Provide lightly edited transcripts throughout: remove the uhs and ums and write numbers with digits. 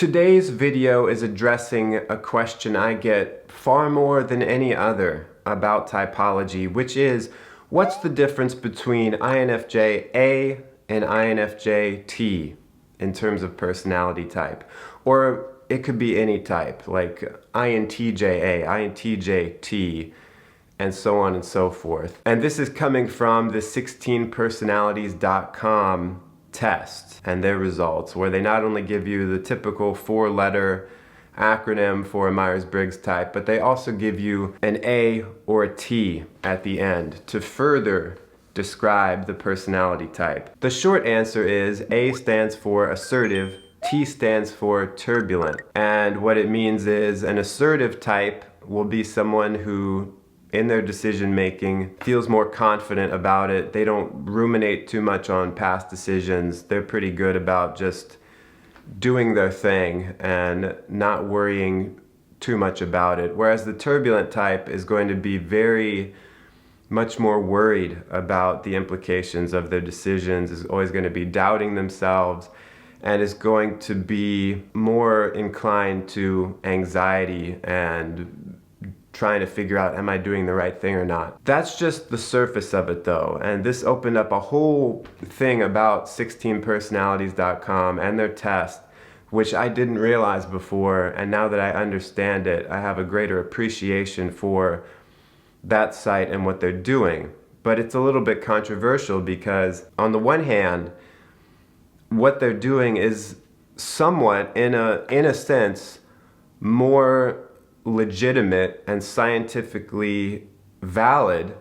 Today's video is addressing a question I get far more than any other about typology, which is, what's the difference between INFJ-A and INFJ-T in terms of personality type? Or it could be any type, like INTJ-A, INTJ-T, and so on and so forth. And this is coming from the 16personalities.com test and their results, where they not only give you the typical 4-letter acronym for a Myers-Briggs type, but they also give you an A or a T at the end to further describe the personality type. The short answer is A stands for assertive, T stands for turbulent. And what it means is an assertive type will be someone who in their decision making feels more confident about it. They don't ruminate too much on past decisions. They're pretty good about just doing their thing and not worrying too much about it. Whereas the turbulent type is going to be very much more worried about the implications of their decisions, is always going to be doubting themselves, and is going to be more inclined to anxiety and trying to figure out, am I doing the right thing or not? That's just the surface of it though, and this opened up a whole thing about 16personalities.com and their test, which I didn't realize before, and now that I understand it, I have a greater appreciation for that site and what they're doing. But it's a little bit controversial because on the one hand, what they're doing is somewhat, in a sense, more legitimate and scientifically valid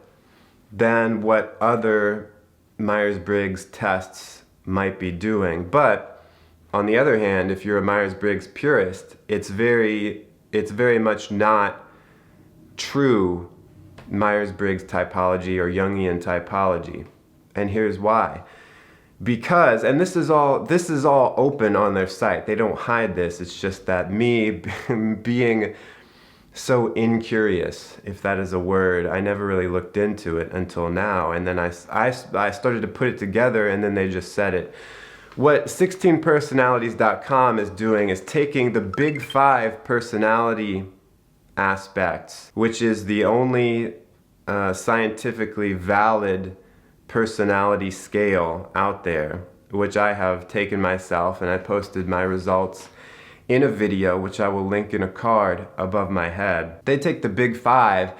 than what other Myers-Briggs tests might be doing. But on the other hand, if you're a Myers-Briggs purist, it's very much not true Myers-Briggs typology or Jungian typology. And here's why. Because, and this is all open on their site. They don't hide this. It's just that me being so incurious, if that is a word, I never really looked into it until now, and then I started to put it together, and then they just said it. What 16personalities.com is doing is taking the big 5 personality aspects, which is the only scientifically valid personality scale out there, which I have taken myself, and I posted my results in a video, which I will link in a card above my head. They take the big 5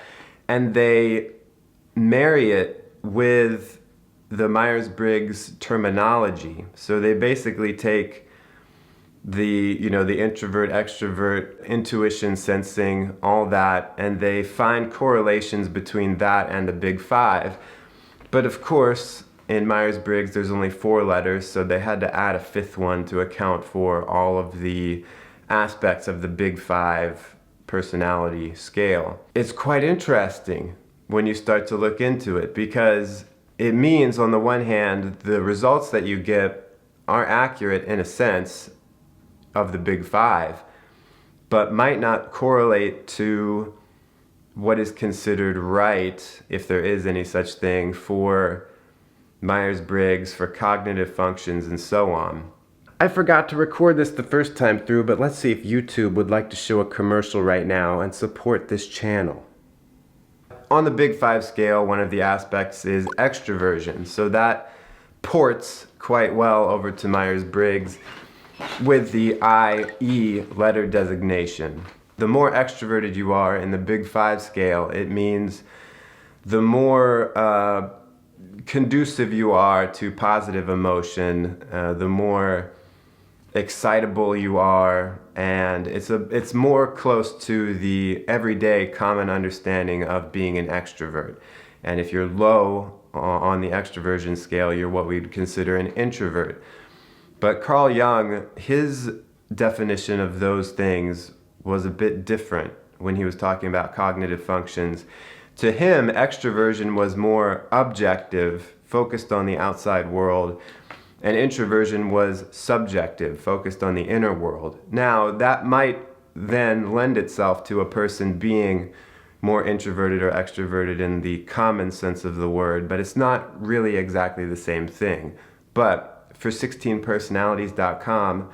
and they marry it with the Myers-Briggs terminology. So they basically take the introvert, extrovert, intuition, sensing, all that, and they find correlations between that and the big 5. But of course, in Myers-Briggs, there's only 4 letters, so they had to add a 5th one to account for all of the aspects of the big 5 personality scale. It's quite interesting when you start to look into it, because it means, on the one hand, the results that you get are accurate in a sense of the big 5, but might not correlate to what is considered right, if there is any such thing, for Myers-Briggs, for cognitive functions, and so on. I forgot to record this the first time through, but let's see if YouTube would like to show a commercial right now and support this channel. On the big 5 scale, one of the aspects is extraversion, so that ports quite well over to Myers-Briggs with the IE letter designation. The more extroverted you are in the big 5 scale, it means the more conducive you are to positive emotion, the more excitable you are, and it's more close to the everyday common understanding of being an extrovert. And if you're low on the extroversion scale, you're what we'd consider an introvert. But Carl Jung, his definition of those things was a bit different when he was talking about cognitive functions. To him, extroversion was more objective, focused on the outside world, and introversion was subjective, focused on the inner world. Now, that might then lend itself to a person being more introverted or extroverted in the common sense of the word, but it's not really exactly the same thing. But for 16personalities.com,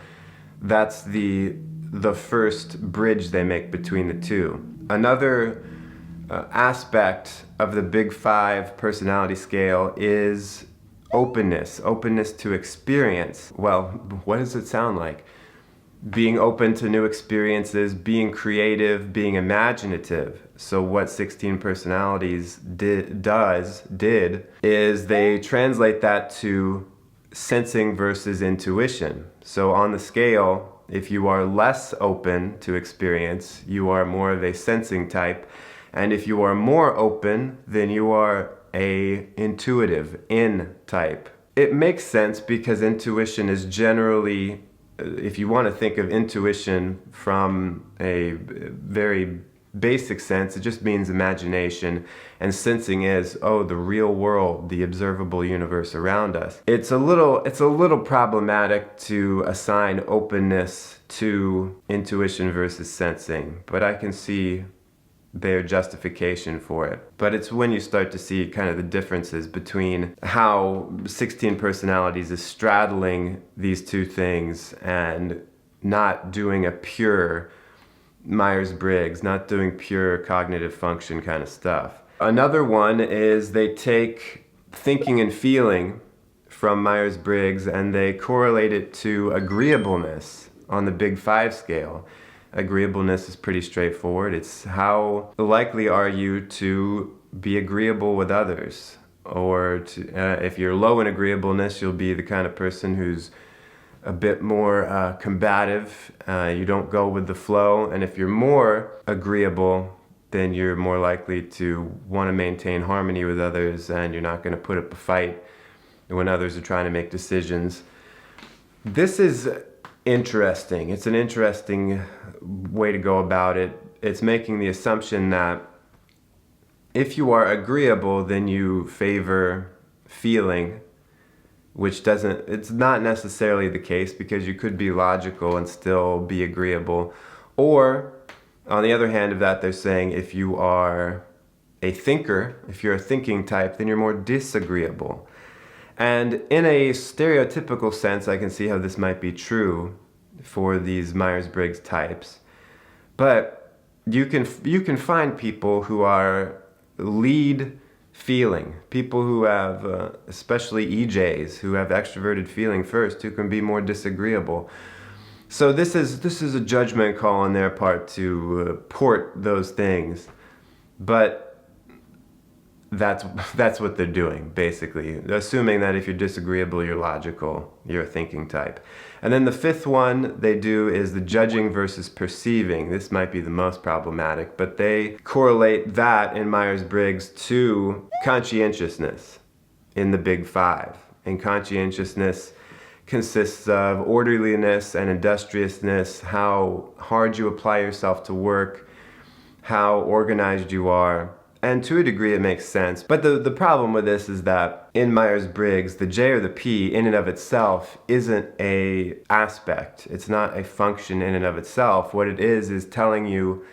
That's the first bridge they make between the two. Another aspect of the Big Five personality scale is openness to experience. Well, what does it sound like? Being open to new experiences, being creative, being imaginative. So what 16 personalities did is they translate that to sensing versus intuition. So on the scale, if you are less open to experience, you are more of a sensing type. And if you are more open, then you are a intuitive, in type. It makes sense because intuition is generally, if you want to think of intuition from a very basic sense, it just means imagination, and sensing is, the real world, the observable universe around us. It's a little problematic to assign openness to intuition versus sensing, but I can see their justification for it. But it's when you start to see kind of the differences between how 16 personalities is straddling these two things and not doing a pure Myers-Briggs, not doing pure cognitive function kind of stuff. Another one is they take thinking and feeling from Myers-Briggs and they correlate it to agreeableness on the Big Five scale. Agreeableness is pretty straightforward. It's how likely are you to be agreeable with others, or if you're low in agreeableness, you'll be the kind of person who's a bit more combative. You don't go with the flow, and if you're more agreeable, then you're more likely to want to maintain harmony with others, and you're not going to put up a fight when others are trying to make decisions. This is interesting. It's an interesting way to go about it. It's making the assumption that if you are agreeable, then you favor feeling, it's not necessarily the case, because you could be logical and still be agreeable. Or, on the other hand of that, they're saying if you are a thinker, if you're a thinking type, then you're more disagreeable. And in a stereotypical sense, I can see how this might be true for these Myers-Briggs types. But you can find people who are lead feeling, people who have, especially EJs, who have extroverted feeling first, who can be more disagreeable. So this is a judgment call on their part to port those things. But that's what they're doing, basically. Assuming that if you're disagreeable, you're logical, you're a thinking type. And then the fifth one they do is the judging versus perceiving. This might be the most problematic, but they correlate that in Myers-Briggs to conscientiousness in the Big Five. And conscientiousness consists of orderliness and industriousness, how hard you apply yourself to work, how organized you are. And to a degree it makes sense. But the problem with this is that in Myers-Briggs, the J or the P in and of itself isn't a aspect. It's not a function in and of itself. What it is telling you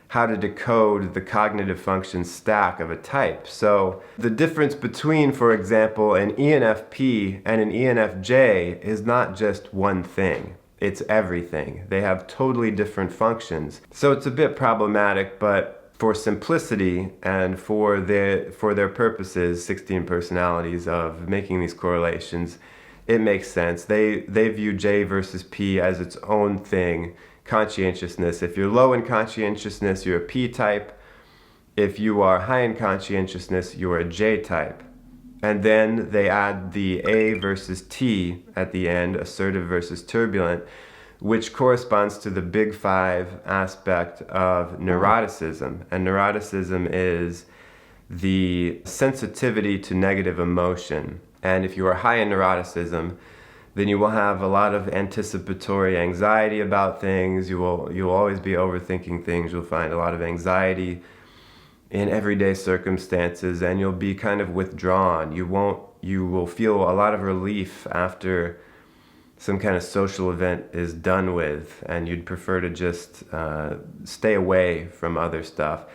how to decode the cognitive function stack of a type. So the difference between, for example, an ENFP and an ENFJ is not just one thing. It's everything. They have totally different functions. So it's a bit problematic, but for simplicity and for their purposes, 16 personalities of making these correlations, it makes sense. They view J versus P as its own thing. Conscientiousness. If you're low in conscientiousness, you're a P type. If you are high in conscientiousness, you're a J type. And then they add the A versus T at the end, assertive versus turbulent, which corresponds to the Big Five aspect of neuroticism. And neuroticism is the sensitivity to negative emotion. And if you are high in neuroticism, then you will have a lot of anticipatory anxiety about things. You'll always be overthinking things. You'll find a lot of anxiety in everyday circumstances, and you'll be kind of withdrawn. You will feel a lot of relief after some kind of social event is done with, and you'd prefer to just stay away from other stuff.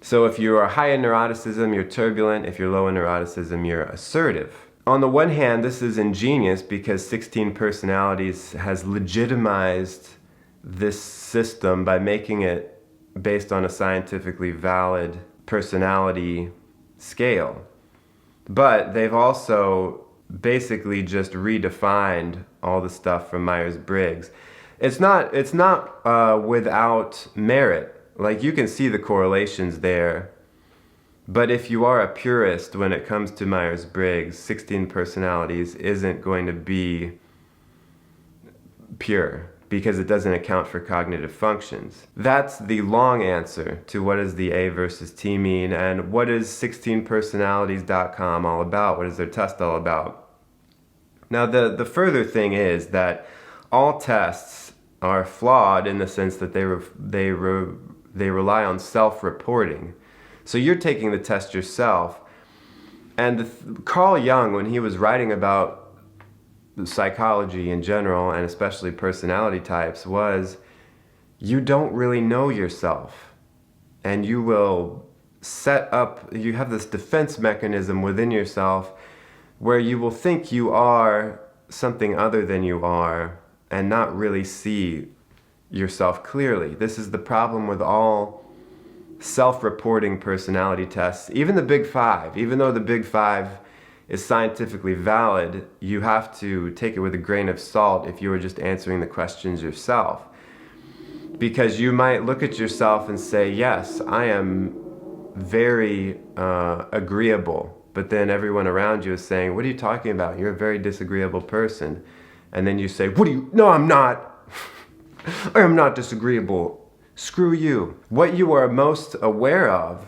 So if you are high in neuroticism, you're turbulent. If you're low in neuroticism, you're assertive. On the one hand, this is ingenious because 16 Personalities has legitimized this system by making it based on a scientifically valid personality scale. But they've also basically just redefined all the stuff from Myers-Briggs. It's not without merit. Like, you can see the correlations there. But if you are a purist when it comes to Myers-Briggs, 16 Personalities isn't going to be pure because it doesn't account for cognitive functions. That's the long answer to what does the A versus T mean, and what is 16personalities.com all about? What is their test all about? Now, the further thing is that all tests are flawed in the sense that they rely on self-reporting. So you're taking the test yourself. And Carl Jung, when he was writing about psychology in general, and especially personality types, was you don't really know yourself. And you will you have this defense mechanism within yourself where you will think you are something other than you are and not really see yourself clearly. This is the problem with all self-reporting personality tests. Even the Big Five, even though the Big Five is scientifically valid, you have to take it with a grain of salt if you are just answering the questions yourself. Because you might look at yourself and say, yes, I am very agreeable. But then everyone around you is saying, what are you talking about? You're a very disagreeable person. And then you say, no, I'm not. I am not disagreeable. Screw you. What you are most aware of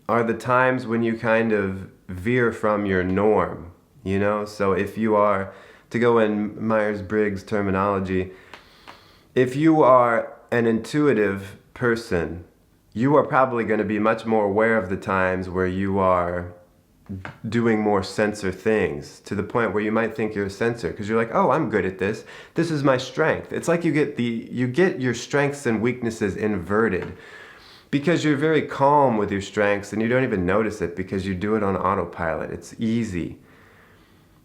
are the times when you kind of veer from your norm, you know? So if you are, to go in Myers-Briggs terminology, if you are an intuitive person, you are probably going to be much more aware of the times where you are doing more sensor things, to the point where you might think you're a sensor because you're like, oh, I'm good at this. This is my strength. It's like you get your strengths and weaknesses inverted because you're very calm with your strengths and you don't even notice it because you do it on autopilot. It's easy.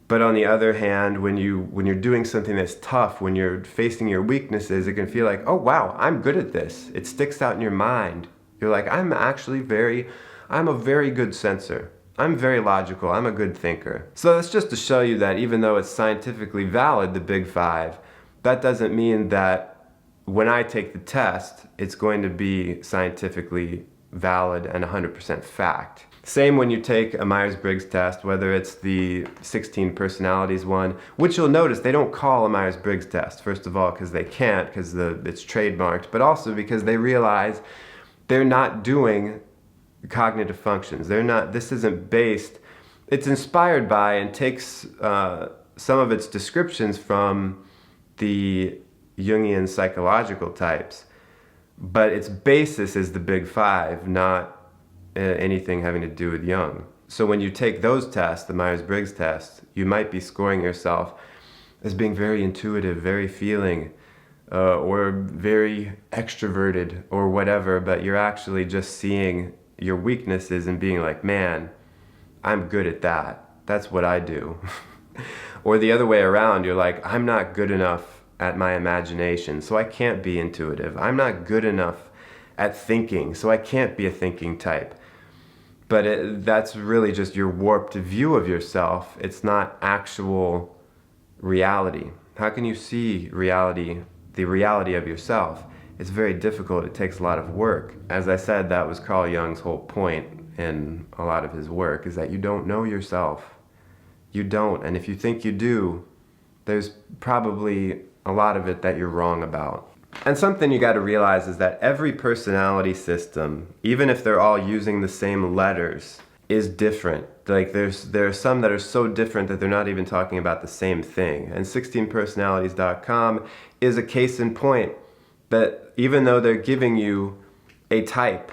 But on the other hand, when you're doing something that's tough, when you're facing your weaknesses, it can feel like, oh wow, I'm good at this. It sticks out in your mind. You're like, I'm a very good sensor. I'm very logical. I'm a good thinker. So that's just to show you that even though it's scientifically valid, the Big Five, that doesn't mean that when I take the test, it's going to be scientifically valid and 100% fact. Same when you take a Myers-Briggs test, whether it's the 16 personalities one, which you'll notice they don't call a Myers-Briggs test, first of all, because they can't, because it's trademarked, but also because they realize they're not doing cognitive functions. This isn't based, it's inspired by and takes some of its descriptions from the Jungian psychological types, but its basis is the Big Five, not anything having to do with Jung. So when you take those tests, the Myers-Briggs test, you might be scoring yourself as being very intuitive, very feeling, or very extroverted or whatever, but you're actually just seeing your weaknesses and being like, man, I'm good at that. That's what I do. Or the other way around, you're like, I'm not good enough at my imagination, so I can't be intuitive. I'm not good enough at thinking, so I can't be a thinking type. But that's really just your warped view of yourself. It's not actual reality. How can you see reality, the reality of yourself? It's very difficult. It takes a lot of work. As I said, that was Carl Jung's whole point in a lot of his work, is that you don't know yourself. You don't. And if you think you do, there's probably a lot of it that you're wrong about. And something you got to realize is that every personality system, even if they're all using the same letters, is different. Like there are some that are so different that they're not even talking about the same thing. And 16personalities.com is a case in point that even though they're giving you a type,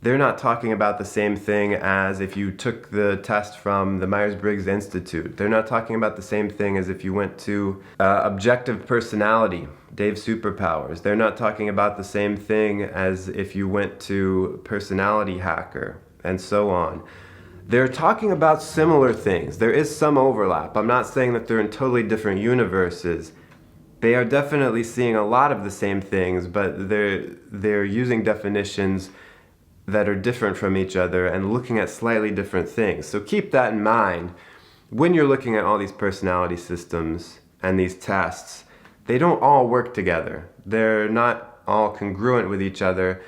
they're not talking about the same thing as if you took the test from the Myers-Briggs Institute. They're not talking about the same thing as if you went to objective personality, Dave Superpowers. They're not talking about the same thing as if you went to personality hacker, and so on. they're talking about similar things. There is some overlap. I'm not saying that they're in totally different universes. They are definitely seeing a lot of the same things, but they're using definitions that are different from each other and looking at slightly different things. So keep that in mind when you're looking at all these personality systems and these tests. They don't all work together. They're not all congruent with each other.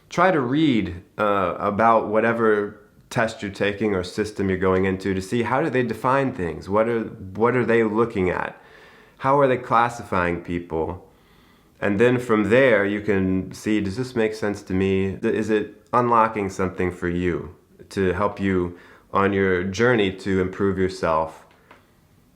Try to read about whatever test you're taking or system you're going into to see how do they define things. What are they looking at? How are they classifying people? And then from there you can see, does this make sense to me? Is it unlocking something for you to help you on your journey to improve yourself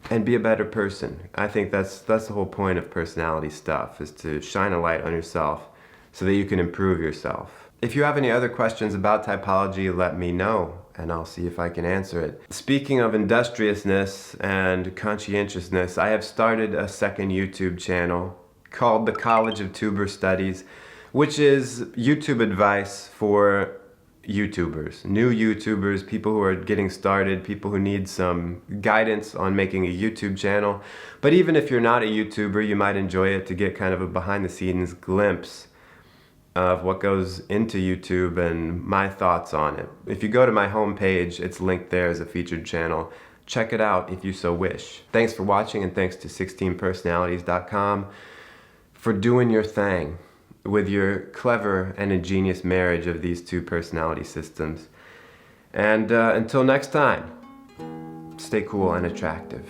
and be a better person? I think that's the whole point of personality stuff, is to shine a light on yourself so that you can improve yourself. If you have any other questions about typology, let me know and I'll see if I can answer it. Speaking of industriousness and conscientiousness, I have started a second YouTube channel called the College of Tuber Studies, which is YouTube advice for YouTubers, new YouTubers, people who are getting started, people who need some guidance on making a YouTube channel. But even if you're not a YouTuber, you might enjoy it to get kind of a behind-the-scenes glimpse of what goes into YouTube and my thoughts on it. If you go to my homepage, it's linked there as a featured channel. Check it out if you so wish. Thanks for watching, and thanks to 16personalities.com for doing your thing with your clever and ingenious marriage of these two personality systems. And until next time, stay cool and attractive.